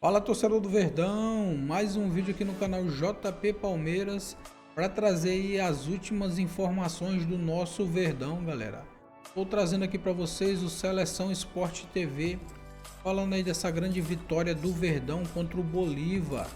Fala, torcedor do Verdão, mais um vídeo aqui no canal JP Palmeiras para trazer aí as últimas informações do nosso Verdão, galera. Estou trazendo aqui para vocês o Seleção Sport TV, falando aí dessa grande vitória do Verdão contra o Bolívar,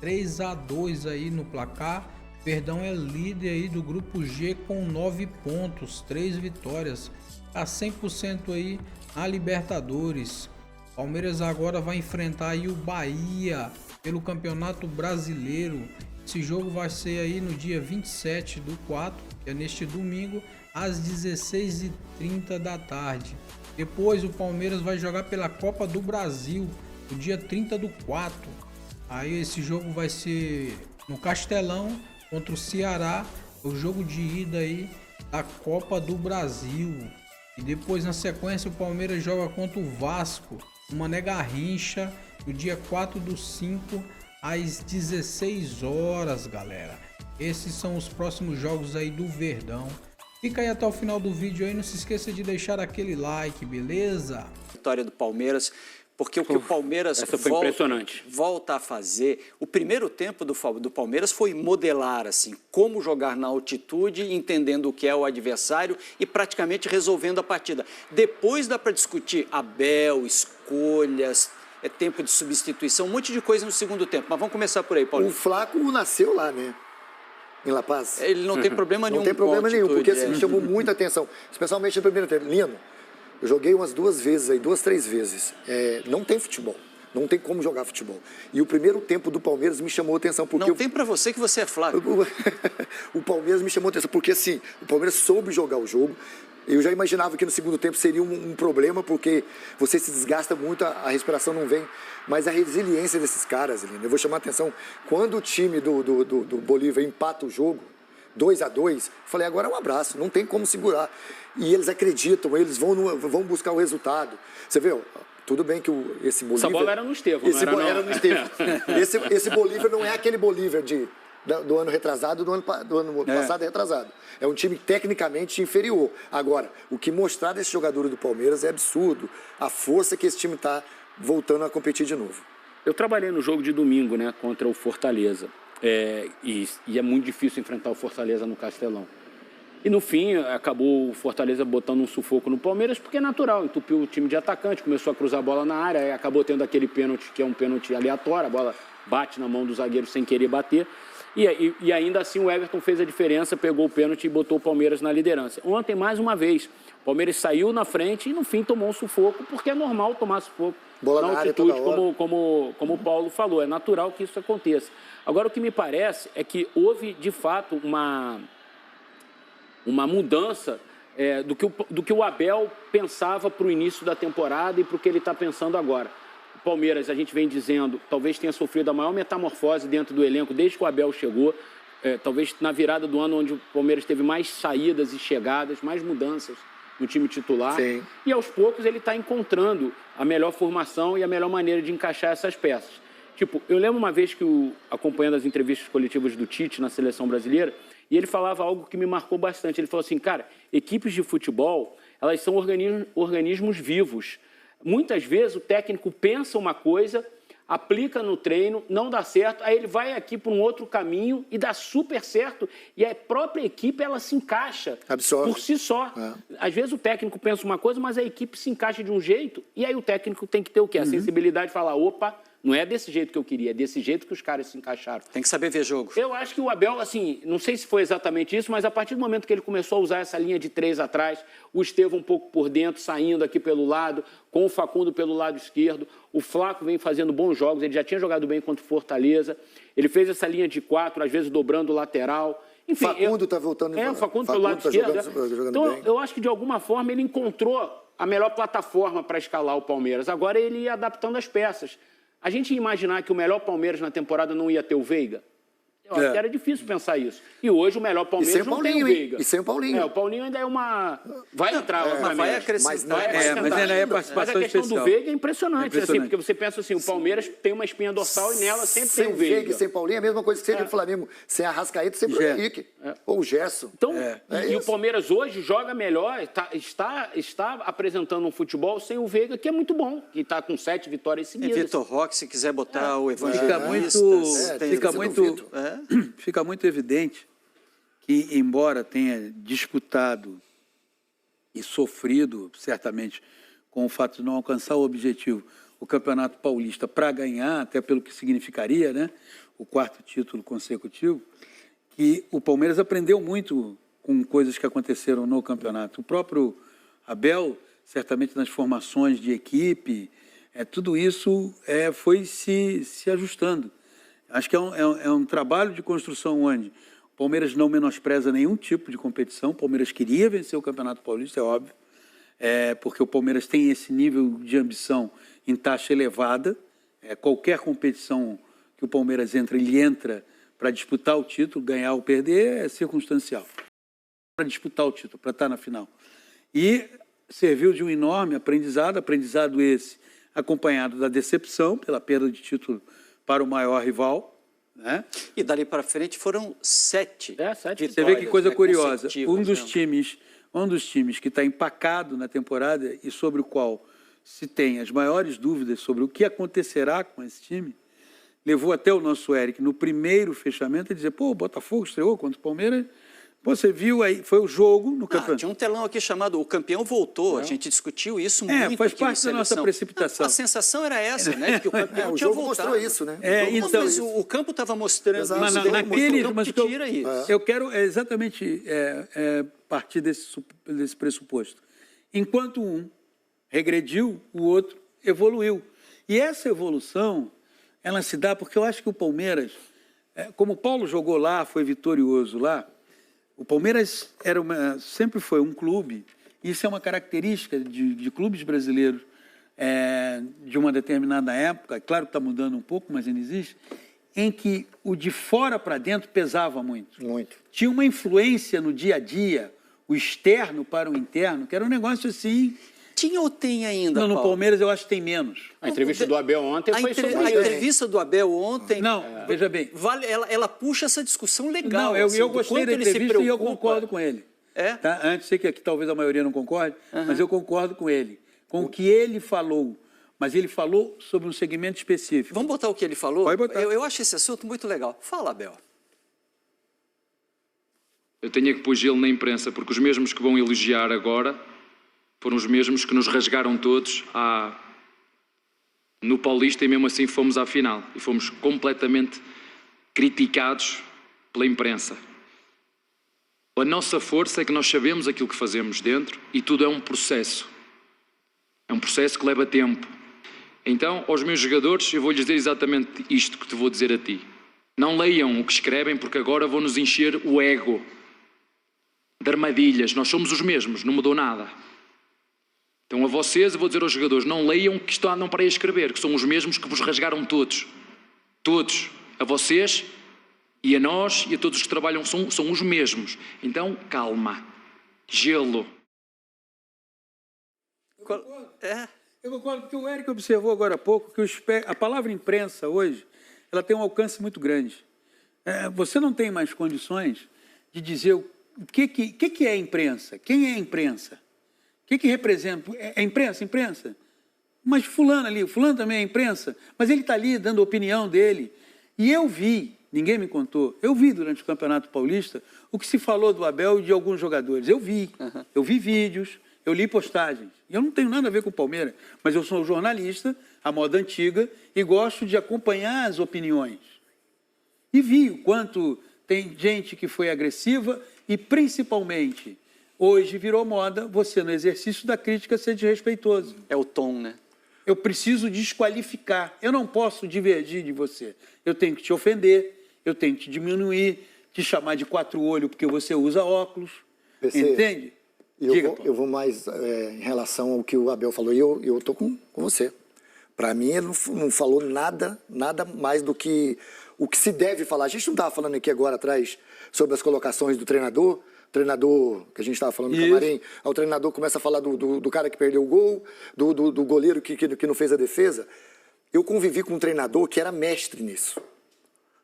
3-2 aí no placar. Verdão é líder aí do grupo G com 9 pontos, 3 vitórias, tá 100% aí na Libertadores. Palmeiras agora vai enfrentar aí o Bahia pelo Campeonato Brasileiro. Esse jogo vai ser aí no dia 27/4, que é neste domingo, às 16h30 da tarde. Depois o Palmeiras vai jogar pela Copa do Brasil, no dia 30/4. Aí esse jogo vai ser no Castelão contra o Ceará, o jogo de ida aí da Copa do Brasil. E depois na sequência o Palmeiras joga contra o Vasco, no Mané Garrincha, no dia 4/5, às 16 horas, galera. Esses são os próximos jogos aí do Verdão. Fica aí até o final do vídeo aí, não se esqueça de deixar aquele like, beleza? Vitória do Palmeiras, porque o que o Palmeiras volta a fazer, o primeiro tempo do Palmeiras foi modelar assim, como jogar na altitude, entendendo o que é o adversário e praticamente resolvendo a partida. Depois dá para discutir Abel, escolhas, tempo de substituição, um monte de coisa no segundo tempo. Mas vamos começar por aí, Paulo. O Flaco nasceu lá, né? Em La Paz. Ele não tem problema nenhum. Não tem problema nenhum, porque assim, me chamou muita atenção, especialmente no primeiro tempo. Lino, eu joguei umas 2 vezes aí, 2, 3 vezes. Não tem futebol. Não tem como jogar futebol. E o primeiro tempo do Palmeiras me chamou a atenção. Porque não tem pra você que você é Flaco. O Palmeiras me chamou a atenção, porque assim, o Palmeiras soube jogar o jogo. Eu já imaginava que no segundo tempo seria um problema, porque você se desgasta muito, a respiração não vem. Mas a resiliência desses caras, Lino, eu vou chamar a atenção. Quando o time do Bolívar empata o jogo, 2-2, falei, agora é um abraço, não tem como segurar. E eles acreditam, eles vão buscar o resultado. Você vê, tudo bem que esse Bolívar... Essa bola era no Estevão, era no Estevão. Esse Bolívar não é aquele Bolívar do ano retrasado, do ano passado retrasado. É um time tecnicamente inferior. Agora, o que mostrar desses jogadores do Palmeiras é absurdo. A força que esse time está voltando a competir de novo. Eu trabalhei no jogo de domingo, né, contra o Fortaleza. E é muito difícil enfrentar o Fortaleza no Castelão. E no fim, acabou o Fortaleza botando um sufoco no Palmeiras, porque é natural, entupiu o time de atacante, começou a cruzar a bola na área, acabou tendo aquele pênalti, que é um pênalti aleatório, a bola bate na mão do zagueiro sem querer bater. E ainda assim o Everton fez a diferença, pegou o pênalti e botou o Palmeiras na liderança. Ontem, mais uma vez, o Palmeiras saiu na frente e no fim tomou um sufoco, porque é normal tomar sufoco bola na altitude, como o Paulo falou, é natural que isso aconteça. Agora, o que me parece é que houve, de fato, uma mudança do que o Abel pensava para o início da temporada e para o que ele está pensando agora. O Palmeiras, a gente vem dizendo, talvez tenha sofrido a maior metamorfose dentro do elenco desde que o Abel chegou, talvez na virada do ano onde o Palmeiras teve mais saídas e chegadas, mais mudanças no time titular. Sim. E aos poucos ele está encontrando a melhor formação e a melhor maneira de encaixar essas peças. Tipo, eu lembro uma vez que, acompanhando as entrevistas coletivas do Tite na seleção brasileira, e ele falava algo que me marcou bastante. Ele falou assim, cara, equipes de futebol, elas são organismos vivos. Muitas vezes o técnico pensa uma coisa, aplica no treino, não dá certo, aí ele vai aqui para um outro caminho e dá super certo, e a própria equipe ela se encaixa por si só. Às vezes o técnico pensa uma coisa, mas a equipe se encaixa de um jeito, e aí o técnico tem que ter o quê? A sensibilidade de falar, opa, não é desse jeito que eu queria, é desse jeito que os caras se encaixaram. Tem que saber ver jogo. Eu acho que o Abel, assim, não sei se foi exatamente isso, mas a partir do momento que ele começou a usar essa linha de 3 atrás, o Estevão um pouco por dentro, saindo aqui pelo lado, com o Facundo pelo lado esquerdo, o Flaco vem fazendo bons jogos, ele já tinha jogado bem contra o Fortaleza, ele fez essa linha de 4, às vezes dobrando o lateral. Enfim, Facundo está voltando. O Facundo pelo lado esquerdo. Jogando então, bem. eu acho que de alguma forma ele encontrou a melhor plataforma para escalar o Palmeiras. Agora ele ia adaptando as peças. A gente ia imaginar que o melhor Palmeiras na temporada não ia ter o Veiga? Eu acho que era difícil pensar isso. E hoje o melhor Palmeiras não tem o Veiga. E sem o Paulinho. O Paulinho ainda é uma... Vai entrar, obviamente. Vai acrescentar. Mas ainda é participação Mas a questão especial. do Veiga é impressionante. Assim, porque você pensa assim, o Palmeiras tem uma espinha dorsal e nela sempre tem o Veiga. E sem Paulinho é a mesma coisa que seja o Flamengo. Sem Arrascaeta, sempre o Henrique. Ou o Gerson. Então, e o Palmeiras hoje joga melhor, está apresentando um futebol sem o Veiga, que é muito bom, que está com 7 vitórias seguidas. Vitor Roque, se quiser botar o Evangelista... Fica muito evidente que, embora tenha disputado e sofrido, certamente, com o fato de não alcançar o objetivo, o Campeonato Paulista para ganhar, até pelo que significaria, né, o 4º título consecutivo, que o Palmeiras aprendeu muito com coisas que aconteceram no campeonato. O próprio Abel, certamente nas formações de equipe, tudo isso foi se ajustando. Acho que é um trabalho de construção onde o Palmeiras não menospreza nenhum tipo de competição. O Palmeiras queria vencer o Campeonato Paulista, é óbvio, porque o Palmeiras tem esse nível de ambição em taxa elevada. Qualquer competição que o Palmeiras entra, ele entra para disputar o título, ganhar ou perder é circunstancial. Para disputar o título, para estar na final. E serviu de um enorme aprendizado esse acompanhado da decepção pela perda de título para o maior rival, né? E dali para frente foram 7 vitórias. Você vê que coisa curiosa. Um dos times que está empacado na temporada e sobre o qual se tem as maiores dúvidas sobre o que acontecerá com esse time, levou até o nosso Eric no primeiro fechamento a dizer, o Botafogo estreou contra o Palmeiras. Você viu aí, foi o jogo no campeonato. Tinha um telão aqui chamado O Campeão Voltou. A gente discutiu isso muito. Faz parte da nossa precipitação. A sensação era essa, né? De que o campeão tinha voltado. Mostrou isso, né? Então, mas o campo estava mostrando isso. Mas tira isso. Eu quero exatamente partir desse pressuposto. Enquanto um regrediu, o outro evoluiu. E essa evolução, ela se dá porque eu acho que o Palmeiras, como o Paulo jogou lá, foi vitorioso lá, o Palmeiras sempre foi um clube, e isso é uma característica de clubes brasileiros de uma determinada época, claro que está mudando um pouco, mas ainda existe, em que o de fora para dentro pesava muito. Muito. Tinha uma influência no dia a dia, o externo para o interno, que era um negócio assim... Tinha ou tem ainda, Não, no Paulo? Palmeiras eu acho que tem menos. A entrevista do Abel ontem foi sobre isso. A entrevista do Abel ontem... Não, veja bem. Ela puxa essa discussão legal. Não, eu gostei da entrevista e eu concordo com ele. Tá? Antes, sei que aqui talvez a maioria não concorde, mas eu concordo com ele. Com o que ele falou. Mas ele falou sobre um segmento específico. Vamos botar o que ele falou? Pode botar. Eu acho esse assunto muito legal. Fala, Abel. Eu tenho que pôr gelo na imprensa, porque os mesmos que vão elogiar agora foram os mesmos que nos rasgaram todos no Paulista e mesmo assim fomos à final. E fomos completamente criticados pela imprensa. A nossa força é que nós sabemos aquilo que fazemos dentro e tudo é um processo. É um processo que leva tempo. Então, aos meus jogadores, eu vou-lhes dizer exatamente isto que te vou dizer a ti. Não leiam o que escrevem porque agora vão-nos encher o ego de armadilhas. Nós somos os mesmos, não mudou nada. Então a vocês, eu vou dizer aos jogadores, não leiam que estão andam para aí a escrever, que são os mesmos que vos rasgaram todos. Todos. A vocês e a nós e a todos que trabalham são os mesmos. Então, calma. Gelo. Eu concordo, porque o Eric observou agora há pouco que a palavra imprensa hoje, ela tem um alcance muito grande. Você não tem mais condições de dizer o que é a imprensa, quem é a imprensa. O que representa? É imprensa? Imprensa. Mas fulano ali, fulano também é imprensa, mas ele está ali dando a opinião dele. E eu vi, ninguém me contou, eu vi durante o Campeonato Paulista o que se falou do Abel e de alguns jogadores. Eu vi. Eu vi vídeos, eu li postagens. E eu não tenho nada a ver com o Palmeiras, mas eu sou jornalista, à moda antiga, e gosto de acompanhar as opiniões. E vi o quanto tem gente que foi agressiva e, principalmente... Hoje virou moda você, no exercício da crítica, ser desrespeitoso. É o tom, né? Eu preciso desqualificar. Eu não posso divergir de você. Eu tenho que te ofender, eu tenho que te diminuir, te chamar de quatro olhos porque você usa óculos. PC, entende? Eu vou mais em relação ao que o Abel falou, e eu estou com você. Para mim, ele não falou nada mais do que o que se deve falar. A gente não estava falando aqui agora atrás sobre as colocações do treinador. O treinador, que a gente estava falando no camarim, o treinador começa a falar do cara que perdeu o gol, do goleiro que não fez a defesa. Eu convivi com um treinador que era mestre nisso.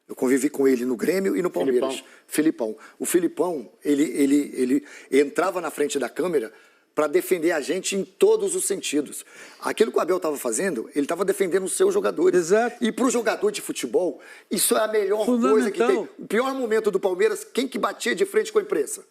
Eu convivi com ele no Grêmio e no Palmeiras. Filipão. O Filipão, ele entrava na frente da câmera para defender a gente em todos os sentidos. Aquilo que o Abel estava fazendo, ele estava defendendo os seus jogadores. Exato. E para o jogador de futebol, isso é a melhor coisa que tem. O pior momento do Palmeiras, quem que batia de frente com a imprensa?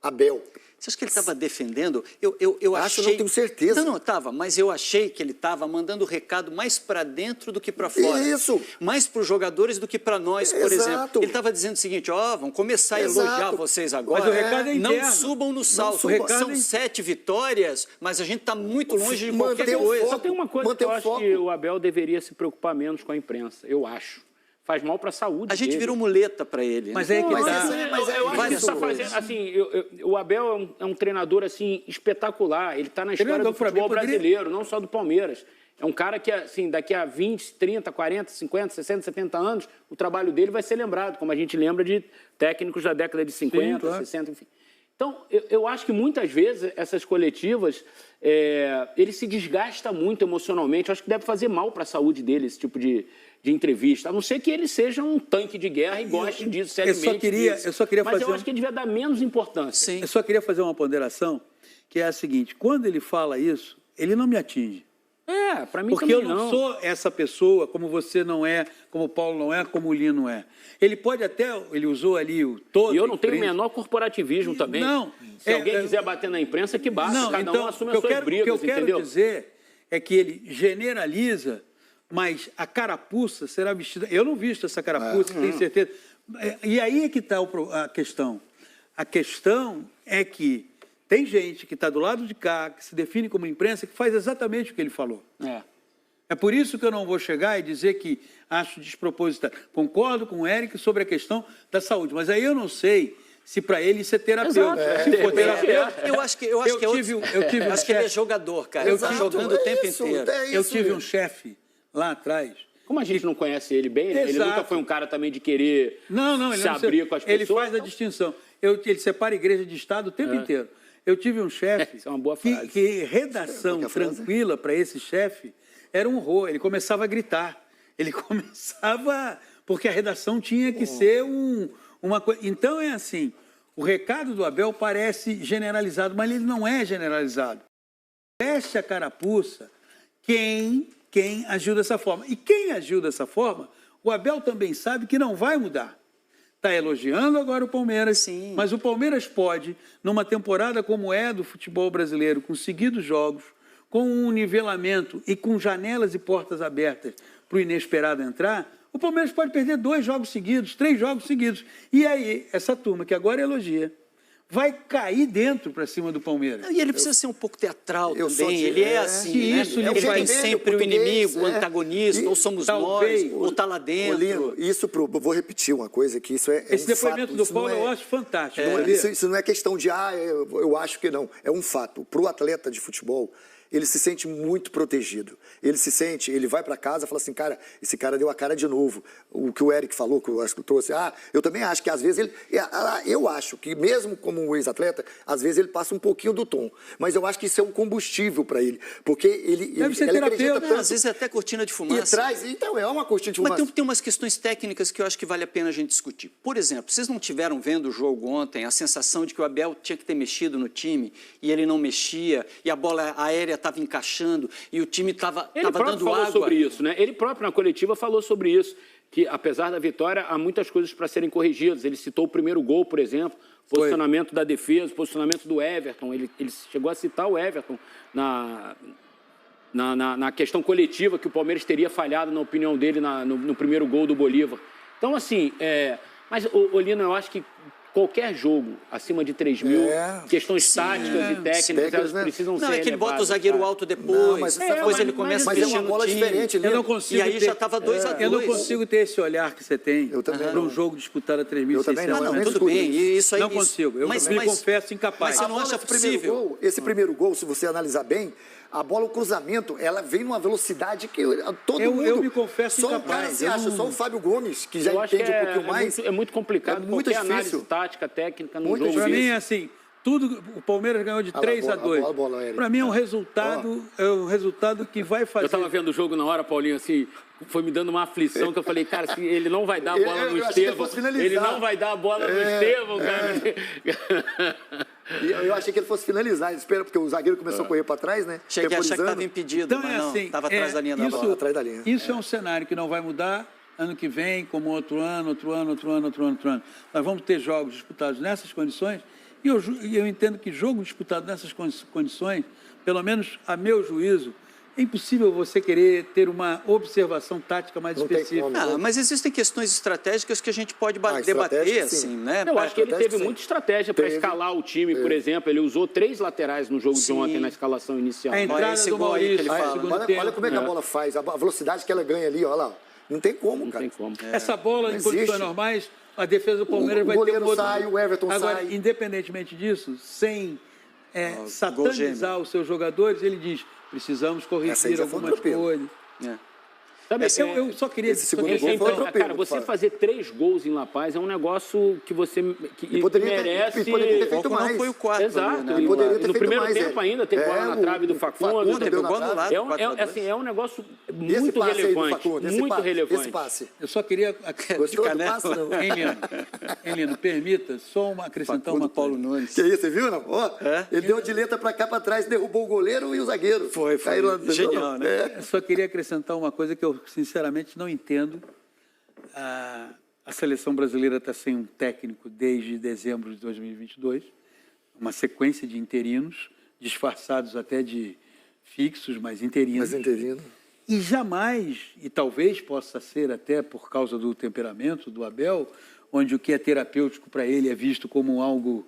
Abel. Você acha que ele estava defendendo? Eu acho, achei... não tenho certeza. Não, estava, mas eu achei que ele estava mandando o recado mais para dentro do que para fora. Isso. Mais para os jogadores do que para nós, por exemplo. Ele estava dizendo o seguinte, vamos começar a elogiar vocês agora. Mas o recado é interno. Não subam no salto. São 7 vitórias, mas a gente está muito longe de Manter qualquer coisa. Só tem uma coisa que eu acho que o Abel deveria se preocupar menos com a imprensa, eu acho. Faz mal para a saúde. A gente dele. virou muleta para ele. Mas é que eu acho que está fazendo. Assim, o Abel é um treinador assim espetacular. Ele está na história do futebol brasileiro, não só do Palmeiras. É um cara que, assim, daqui a 20, 30, 40, 50, 60, 70 anos, o trabalho dele vai ser lembrado, como a gente lembra de técnicos da década de 50, 60, enfim. Então, eu acho que muitas vezes essas coletivas, ele se desgasta muito emocionalmente. Eu acho que deve fazer mal para a saúde dele esse tipo de entrevista, a não ser que ele seja um tanque de guerra e goste disso, se alimente disso. Eu só queria Mas eu acho que ele devia dar menos importância. Sim. Eu só queria fazer uma ponderação, que é a seguinte, quando ele fala isso, ele não me atinge. Para mim Porque também eu não sou essa pessoa, como você não é, como o Paulo não é, como o Lino não é. Ele pode até, ele usou ali o todo... E eu não tenho o menor corporativismo também. Não. Se alguém quiser bater na imprensa, que bata. Não, cada então, um assume as suas brigas, o que eu quero entendeu? dizer é que ele generaliza, mas a carapuça será vestida... Eu não visto essa carapuça, tenho certeza. E aí é que está a questão. A questão é que tem gente que está do lado de cá, que se define como imprensa, que faz exatamente o que ele falou. É por isso que eu não vou chegar e dizer que acho despropositado. Concordo com o Eric sobre a questão da saúde, mas aí eu não sei se para ele isso é terapeuta. Se for terapeuta... Eu acho que ele é jogador, cara. Ele está jogando o tempo inteiro. Eu tive um chefe lá atrás... Como a gente não conhece ele bem, né? Ele nunca foi um cara também de querer se abrir com as pessoas. Ele faz a distinção. Ele separa igreja de Estado o tempo inteiro. Eu tive um chefe é uma boa frase. que redação tranquila para esse chefe era um horror. Ele começava a gritar. Ele começava... Porque a redação tinha que ser uma coisa... Então, é assim, o recado do Abel parece generalizado, mas ele não é generalizado. Veste a carapuça quem agiu dessa forma. E quem agiu dessa forma, o Abel também sabe que não vai mudar. Está elogiando agora o Palmeiras, mas o Palmeiras pode, numa temporada como é do futebol brasileiro, com seguidos jogos, com um nivelamento e com janelas e portas abertas para o inesperado entrar, o Palmeiras pode perder 2 jogos seguidos, 3 jogos seguidos. E aí, essa turma que agora elogia, vai cair dentro para cima do Palmeiras. E ele precisa ser um pouco teatral também. Ele é assim, né? Ele tem sempre o inimigo, o antagonista, ou somos nós, ou está lá dentro. Vou repetir uma coisa que isso é esse depoimento do Paulo eu acho fantástico. Isso não é questão de, eu acho que não. É um fato. Para o atleta de futebol, ele se sente muito protegido. Ele vai para casa e fala assim, cara, esse cara deu a cara de novo. O que o Eric falou, que eu acho que trouxe, eu também acho que às vezes eu acho que mesmo como um ex-atleta, às vezes ele passa um pouquinho do tom. Mas eu acho que isso é um combustível para ele, porque ele acredita tanto. Às vezes é até cortina de fumaça. Então é uma cortina de fumaça. Mas tem umas questões técnicas que eu acho que vale a pena a gente discutir. Por exemplo, vocês não tiveram vendo o jogo ontem a sensação de que o Abel tinha que ter mexido no time e ele não mexia e a bola aérea estava encaixando e o time estava dando água. Ele próprio falou sobre isso, né? Ele próprio na coletiva falou sobre isso, que apesar da vitória há muitas coisas para serem corrigidas. Ele citou o primeiro gol, por exemplo, posicionamento da defesa, posicionamento do Everton. Ele chegou a citar o Everton na questão coletiva que o Palmeiras teria falhado, na opinião dele, no primeiro gol do Bolívar. Então, assim, mas, Lino, eu acho que qualquer jogo acima de 3 mil, questões táticas e técnicas, elas precisam ser Não, é que ele bota o elevadas, zagueiro alto depois, depois ele começa a mexer uma bola diferente. Eu não consigo e aí já estava 2-2. Eu não consigo ter esse olhar que você tem para um jogo disputado a 3.600. Tudo bem, isso aí... Não consigo, eu me confesso incapaz. Mas você não acha possível? Esse primeiro gol, se você analisar bem, A bola, o cruzamento, ela vem numa velocidade que todo mundo... Eu me confesso só incapaz. Só o cara se acha, só o Fábio Gomes, que já eu acho entende que um pouquinho mais. É muito complicado, muito qualquer difícil. análise tática, técnica num Muito jogo. Para difícil. mim, assim, tudo, o Palmeiras ganhou de 3-2. Para mim é um resultado que vai fazer... Eu estava vendo o jogo na hora, Paulinho, assim, foi me dando uma aflição, que eu falei, cara, se ele não vai dar a bola no Estevão, ele não vai dar a bola no Estevão, cara. Eu achei que ele fosse finalizar, espera, porque o zagueiro começou a correr para trás, né? Cheguei a achar que estava impedido, então, mas não, estava atrás da linha da bola. Atrás da linha. Isso é um cenário que não vai mudar ano que vem, como outro ano. Nós vamos ter jogos disputados nessas condições, e eu entendo que jogo disputado nessas condições, pelo menos a meu juízo, é impossível você querer ter uma observação tática mais específica. Mas existem questões estratégicas que a gente pode debater, assim, né? Eu acho que ele teve muita estratégia para escalar o time, por exemplo. Ele usou 3 laterais no jogo de ontem, na escalação inicial. A entrada do Maurício, olha como é que a bola faz, a velocidade que ela ganha ali, olha lá. Não tem como, cara. Não tem como. Essa bola, em condições normais, a defesa do Palmeiras vai ter um outro... sai, o Everton Agora, sai. Independentemente disso, sem satanizar os seus jogadores, ele diz, precisamos corrigir algumas coisas. Eu só queria... Cara, você fazer 3 gols em La Paz é um negócio que você merece... Poderia ter feito mais. Não foi o 4. Exato. Ali, né? No primeiro tempo ainda, tem bola na trave do Facundo. Pegou anulado. É um negócio muito relevante. Muito relevante. Esse passe. Eu só queria... Gostou do passe, não? Hein, Lino, permita só acrescentar uma Paulo Nunes. Que isso, você viu, não? Ele deu de letra para cá, para trás, derrubou o goleiro e o zagueiro. Foi genial, né? Eu só queria acrescentar uma coisa que eu sinceramente não entendo. A seleção brasileira está sem um técnico desde dezembro de 2022, uma sequência de interinos, disfarçados até de fixos, mas interinos. E jamais, e talvez possa ser até por causa do temperamento do Abel, onde o que é terapêutico para ele é visto como algo...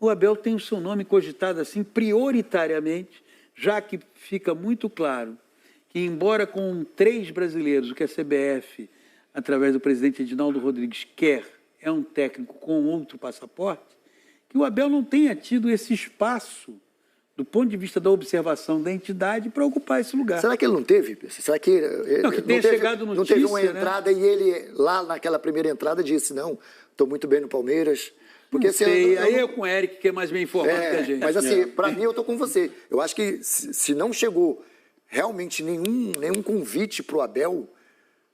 O Abel tem o seu nome cogitado assim prioritariamente, já que fica muito claro que, embora com 3 brasileiros, o que a CBF, através do presidente Edinaldo Rodrigues, quer é um técnico com outro passaporte, que o Abel não tenha tido esse espaço, do ponto de vista da observação da entidade, para ocupar esse lugar. Será que ele não teve? Será que não teve uma entrada, né? E ele, lá naquela primeira entrada, disse, não, estou muito bem no Palmeiras... Porque, não sei, aí eu com o Eric, que é mais bem informado que a gente. Mas assim, para mim, eu estou com você. Eu acho que se não chegou realmente nenhum convite para o Abel,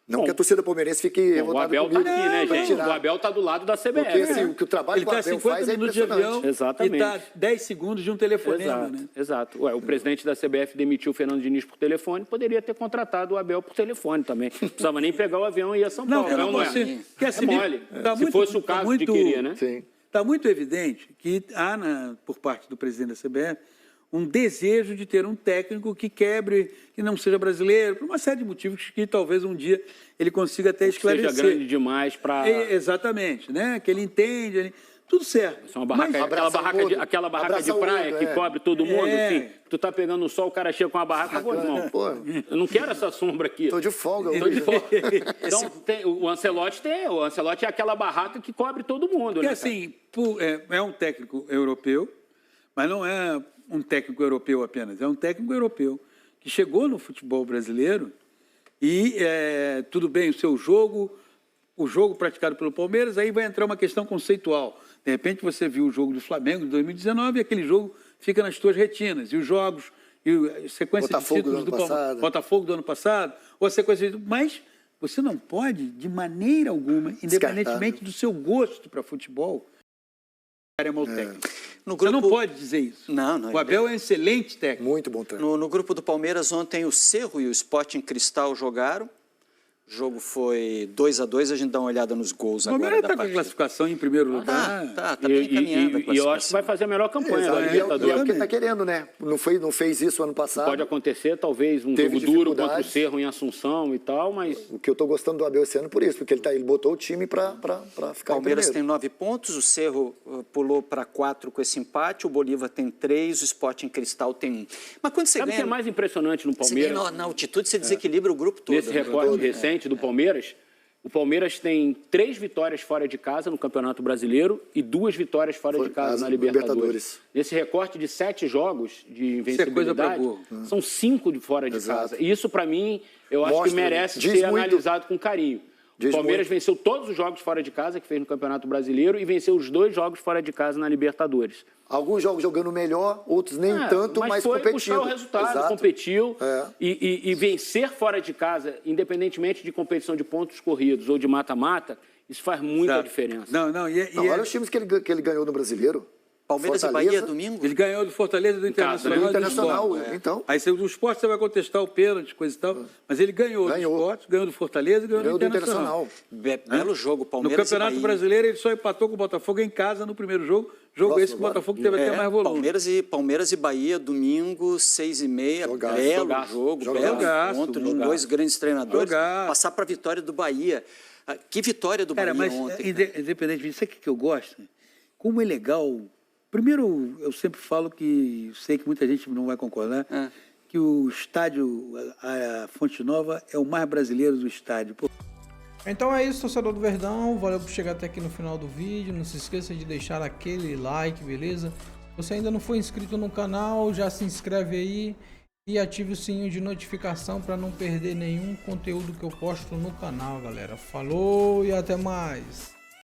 não que a torcida palmeirense fique revoltada. O Abel está aqui, né, gente? O Abel está do lado da CBF. Porque assim, o que o trabalho que o Abel faz é impressionante. Exatamente. E está 10 segundos de um telefonema, né? Exato. O presidente da CBF demitiu o Fernando Diniz por telefone, poderia ter contratado o Abel por telefone também. Não precisava nem pegar o avião e ir a São Paulo. Não mole. Se fosse o caso de querer, né? Sim. Está muito evidente que há, por parte do presidente da CBF, um desejo de ter um técnico que quebre, que não seja brasileiro, por uma série de motivos que talvez um dia ele consiga até esclarecer. Seja grande demais para... Exatamente, né? Que ele entende, tudo certo. Isso é uma barraca, aquela barraca de praia que cobre todo mundo, assim, tu tá pegando o sol, o cara chega com uma barraca, pô, irmão, eu não quero essa sombra aqui. Tô de folga. Então, o Ancelotti é aquela barraca que cobre todo mundo, porque, né? Assim, é um técnico europeu, mas não é um técnico europeu apenas, é um técnico europeu que chegou no futebol brasileiro e, tudo bem, o jogo praticado pelo Palmeiras, aí vai entrar uma questão conceitual. De repente você viu o jogo do Flamengo de 2019 e aquele jogo fica nas tuas retinas. E os jogos, e a sequência de títulos do Botafogo do ano passado, ou a sequência mas você não pode, de maneira alguma, independentemente do seu gosto para futebol, Você não pode dizer isso. Não. O Abel é um excelente técnico. Muito bom técnico. No grupo do Palmeiras, ontem, o Cerro e o Sporting Cristal jogaram. O jogo foi 2-2, a gente dá uma olhada nos gols agora. O Palmeiras está com a classificação em primeiro lugar. Tá bem encaminhando a classificação. E eu acho que vai fazer a melhor campanha da Libertadores. É o que ele está querendo, né? Não fez isso ano passado. Pode acontecer, talvez, um jogo duro contra o Cerro em Assunção e tal, mas... O que eu estou gostando do Abel esse ano por isso, porque ele botou o time para ficar O Palmeiras tem 9 pontos, o Cerro pulou para 4 com esse empate, o Bolívar tem 3, o Sporting Cristal tem 1. Mas quando você ganha... Sabe o que é mais impressionante no Palmeiras? Na altitude, você desequilibra o grupo todo. Nesse recorte recente do Palmeiras, O Palmeiras tem 3 vitórias fora de casa no Campeonato Brasileiro e 2 vitórias fora de casa na Libertadores. Nesse recorte de 7 jogos de invencibilidade, são 5 de fora de casa. E isso, para mim, eu acho que merece ser analisado com carinho. O Palmeiras venceu todos os jogos fora de casa que fez no Campeonato Brasileiro e venceu os 2 jogos fora de casa na Libertadores. Alguns jogos jogando melhor, outros nem tanto, mas competindo. Buscar o resultado, competiu. E vencer fora de casa, independentemente de competição de pontos corridos ou de mata-mata, isso faz muita diferença. Olha os times que ele ganhou no Brasileiro. Palmeiras e Bahia, domingo? Ele ganhou do Fortaleza, do Internacional. Então. Aí do Sport você vai contestar o pênalti, coisa e tal. Mas ele ganhou do Sport, ganhou do Fortaleza e ganhou do Internacional. Belo jogo, Palmeiras. No Campeonato Brasileiro ele só empatou com o Botafogo em casa no primeiro jogo. Jogo esse que o Botafogo teve até mais volume. Palmeiras e Bahia, domingo, 6h30. Belo jogo, belo encontro de 2 grandes treinadores. Passar para a vitória do Bahia. Que vitória do Bahia ontem. Independente disso, sabe o que eu gosto? Como é legal. Primeiro, eu sempre falo que, sei que muita gente não vai concordar, que o estádio, a Fonte Nova, é o mais brasileiro do estádio. Então é isso, torcedor do Verdão. Valeu por chegar até aqui no final do vídeo. Não se esqueça de deixar aquele like, beleza? Se você ainda não foi inscrito no canal, já se inscreve aí e ative o sininho de notificação para não perder nenhum conteúdo que eu posto no canal, galera. Falou e até mais!